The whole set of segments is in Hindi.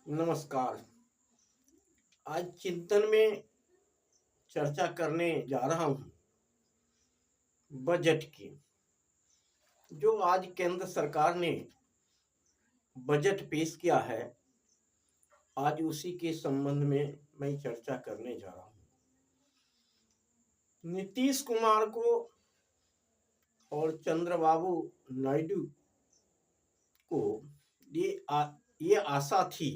नमस्कार। आज चिंतन में चर्चा करने जा रहा हूँ बजट की। जो आज केंद्र सरकार ने बजट पेश किया है, आज उसी के संबंध में मैं चर्चा करने जा रहा हूँ। नीतीश कुमार को और चंद्रबाबू नायडू को ये आशा थी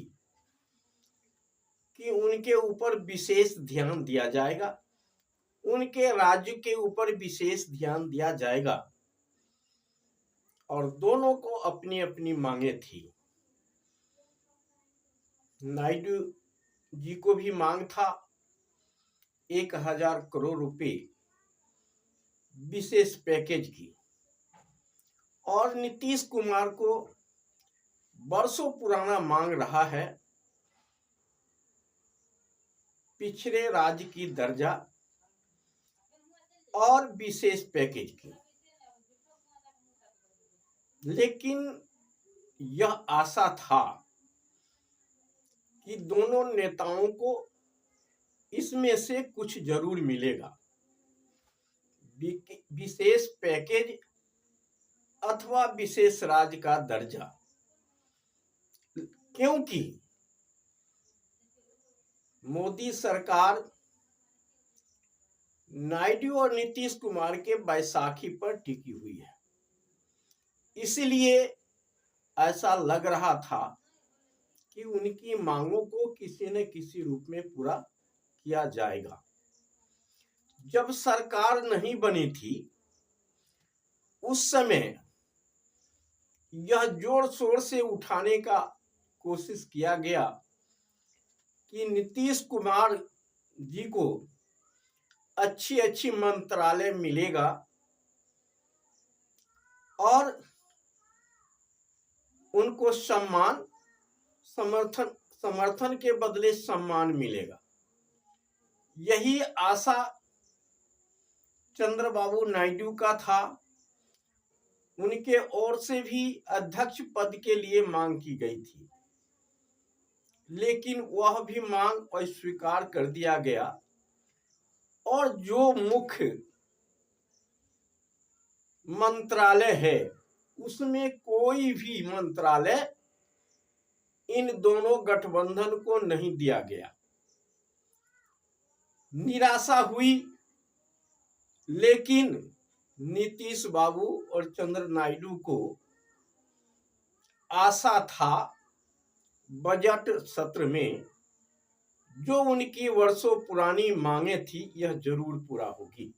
कि उनके ऊपर विशेष ध्यान दिया जाएगा, उनके राज्य के ऊपर विशेष ध्यान दिया जाएगा। और दोनों को अपनी अपनी मांगे थी। नायडू जी को भी मांग था 1000 करोड़ रुपए विशेष पैकेज की, और नीतीश कुमार को वर्षों पुराना मांग रहा है पिछड़े राज्य की दर्जा और विशेष पैकेज की। लेकिन यह आशा था कि दोनों नेताओं को इसमें से कुछ जरूर मिलेगा, विशेष पैकेज अथवा विशेष राज्य का दर्जा। क्योंकि मोदी सरकार नायडू और नीतीश कुमार के बैसाखी पर टिकी हुई है, इसलिए ऐसा लग रहा था कि उनकी मांगों को किसी न किसी रूप में पूरा किया जाएगा। जब सरकार नहीं बनी थी उस समय यह जोर शोर से उठाने का कोशिश किया गया कि नीतीश कुमार जी को अच्छी अच्छी मंत्रालय मिलेगा और उनको समर्थन के बदले सम्मान मिलेगा। यही आशा चंद्रबाबू नायडू का था। उनके ओर से भी अध्यक्ष पद के लिए मांग की गई थी, लेकिन वह भी मांग अस्वीकार कर दिया गया। और जो मुख्य मंत्रालय है उसमें कोई भी मंत्रालय इन दोनों गठबंधन को नहीं दिया गया। निराशा हुई, लेकिन नीतीश बाबू और चंद्र नायडू को आशा था बजट सत्र में जो उनकी वर्षों पुरानी मांगे थी यह जरूर पूरा होगी।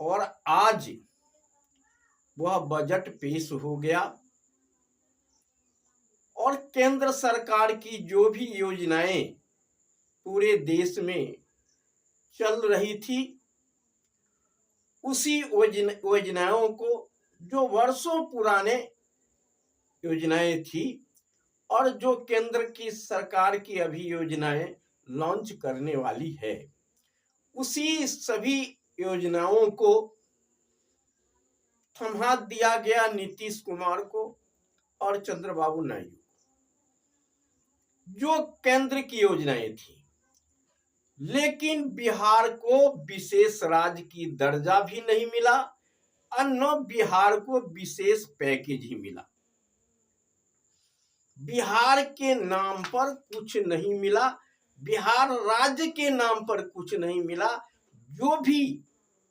और आज वह बजट पेश हो गया और केंद्र सरकार की जो भी योजनाएं पूरे देश में चल रही थी उसी योजनाओं को, जो वर्षों पुराने योजनाएं थी और जो केंद्र की सरकार की अभी योजनाएं लॉन्च करने वाली है, उसी सभी योजनाओं को थमा दिया गया नीतीश कुमार को और चंद्रबाबू नायडू। जो केंद्र की योजनाएं थी, लेकिन बिहार को विशेष राज्य की दर्जा भी नहीं मिला और न बिहार को विशेष पैकेज ही मिला। बिहार के नाम पर कुछ नहीं मिला, बिहार राज्य के नाम पर कुछ नहीं मिला। जो भी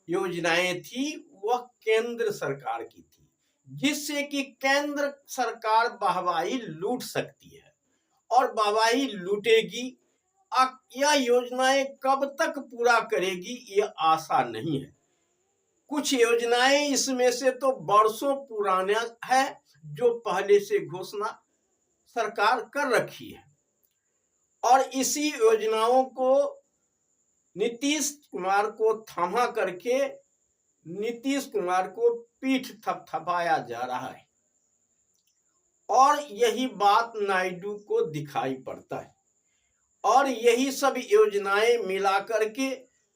योजनाएं थी वह केंद्र सरकार की थी, जिससे कि केंद्र सरकार वाहवाही लूट सकती है और वाहवाही लूटेगी। यह योजनाएं कब तक पूरा करेगी ये आशा नहीं है। कुछ योजनाएं इसमें से तो वर्षों पुराना है, जो पहले से घोषणा सरकार कर रखी है, और इसी योजनाओं को नीतीश कुमार को थामा करके नीतीश कुमार को पीठ थपथपाया जा रहा है। और यही बात नायडू को दिखाई पड़ता है। और यही सब योजनाएं मिला करके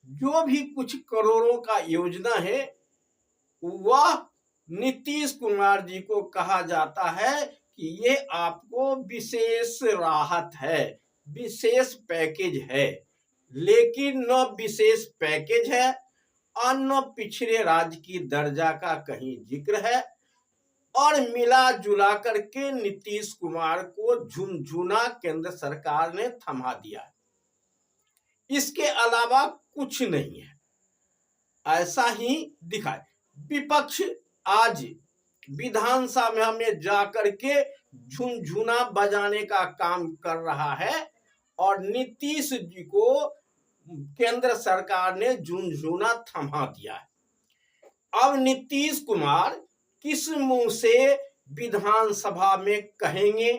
जो भी कुछ करोड़ों का योजना है वह नीतीश कुमार जी को कहा जाता है कि ये आपको विशेष राहत है, विशेष पैकेज है, लेकिन न विशेष पैकेज है और न पिछड़े राज्य की दर्जा का कहीं जिक्र है। और मिला जुला करके नीतीश कुमार को झुनझुना केंद्र सरकार ने थमा दिया, इसके अलावा कुछ नहीं है, ऐसा ही दिखाए। विपक्ष आज विधानसभा में जाकर के झुनझुना बजाने का काम कर रहा है और नीतीश जी को केंद्र सरकार ने झुनझुना थमा दिया है। अब नीतीश कुमार किस मुंह से विधानसभा में कहेंगे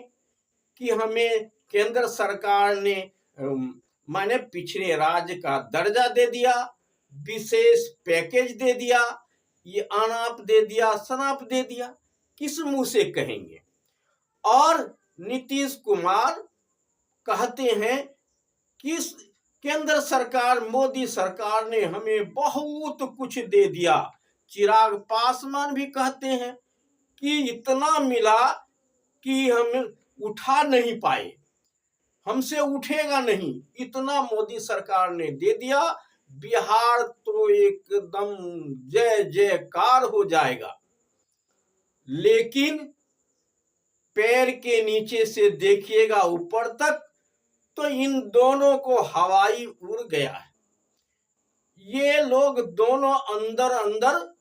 कि हमें केंद्र सरकार ने माने पिछड़े राज्य का दर्जा दे दिया, विशेष पैकेज दे दिया, ये अनाप दे दिया, शनाप दे दिया, किस मुंह से कहेंगे? और नीतीश कुमार कहते हैं कि केंद्र सरकार, मोदी सरकार ने हमें बहुत कुछ दे दिया। चिराग पासवान भी कहते हैं कि इतना मिला कि हम उठा नहीं पाए, हमसे उठेगा नहीं, इतना मोदी सरकार ने दे दिया, बिहार तो एकदम जय जयकार हो जाएगा। लेकिन पैर के नीचे से देखिएगा ऊपर तक तो इन दोनों को हवाई उड़ गया है। ये लोग दोनों अंदर अंदर,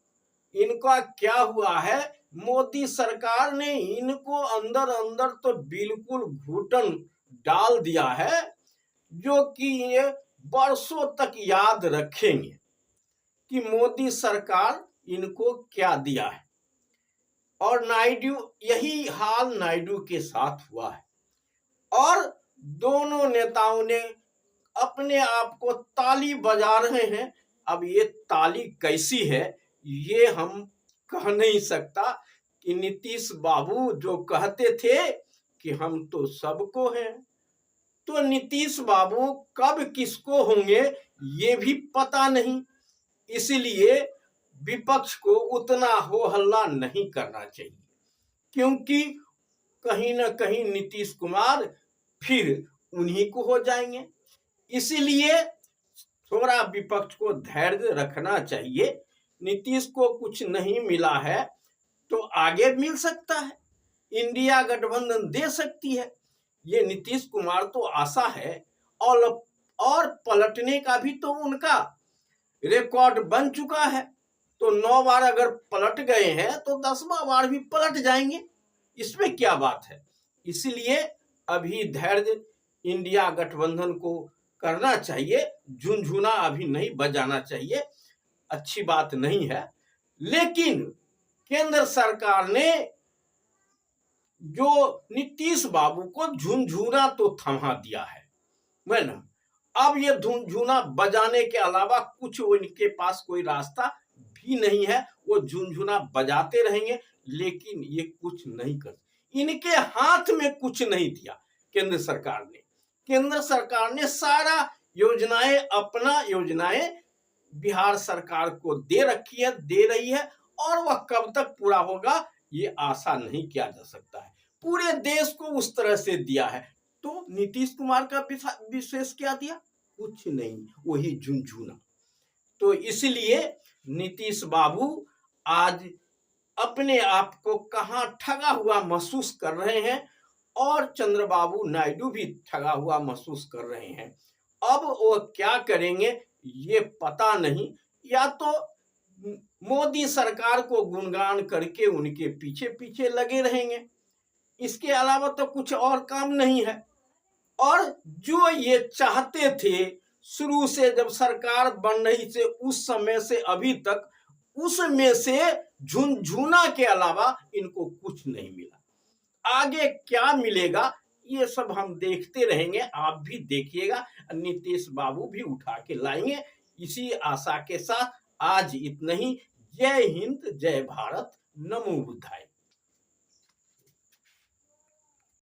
इनका क्या हुआ है, मोदी सरकार ने इनको अंदर अंदर तो बिल्कुल घुटन डाल दिया है, जो कि ये बरसों तक याद रखेंगे कि मोदी सरकार इनको क्या दिया है। और नायडू, यही हाल नायडू के साथ हुआ है। और दोनों नेताओं ने अपने आप को ताली बजा रहे हैं। अब ये ताली कैसी है ये हम कह नहीं सकता कि नीतीश बाबू जो कहते थे कि हम तो सबको हैं, तो नीतीश बाबू कब किसको होंगे ये भी पता नहीं। इसलिए विपक्ष को उतना हो हल्ला नहीं करना चाहिए, क्योंकि कहीं ना कहीं नीतीश कुमार फिर उन्हीं को हो जाएंगे। इसीलिए थोड़ा विपक्ष को धैर्य रखना चाहिए। नीतीश को कुछ नहीं मिला है तो आगे मिल सकता है, इंडिया गठबंधन दे सकती है, ये नीतीश कुमार तो आशा है। और पलटने का भी तो उनका रिकॉर्ड बन चुका है, तो 9 बार अगर पलट गए हैं तो 10वां बार भी पलट जाएंगे, इसमें क्या बात है। इसलिए अभी धैर्य इंडिया गठबंधन को करना चाहिए, झुनझुना अभी नहीं बजाना चाहिए, अच्छी बात नहीं है। लेकिन केंद्र सरकार ने जो नीतीश बाबू को झुनझुना तो थमा दिया है, ना, अब ये झुनझुना बजाने के अलावा कुछ उनके पास कोई रास्ता भी नहीं है। वो झुनझुना बजाते रहेंगे, लेकिन ये कुछ नहीं कर, इनके हाथ में कुछ नहीं दिया केंद्र सरकार ने। केंद्र सरकार ने सारा योजनाएं, अपना योजनाएं बिहार सरकार को दे रखी है, दे रही है, और वह कब तक पूरा होगा ये आशा नहीं किया जा सकता है। पूरे देश को उस तरह से दिया है, तो नीतीश कुमार का विशेष क्या दिया? कुछ नहीं, वही झुनझुना। तो इसलिए नीतीश बाबू आज अपने आप को कहां ठगा हुआ महसूस कर रहे हैं, और चंद्रबाबू नायडू भी ठगा हुआ महसूस कर रहे हैं। अब वो क्या करेंगे ये पता नहीं, या तो मोदी सरकार को गुणगान करके उनके पीछे पीछे लगे रहेंगे, इसके अलावा तो कुछ और काम नहीं है। और जो ये चाहते थे शुरू से, जब सरकार बन रही से उस समय से अभी तक, उसमें से झुनझुना के अलावा इनको कुछ नहीं मिला। आगे क्या मिलेगा ये सब हम देखते रहेंगे, आप भी देखिएगा, नीतीश बाबू भी उठा के लाएंगे। इसी आशा के साथ आज इतना ही। जय हिंद, जय भारत, नमो बुद्धाय।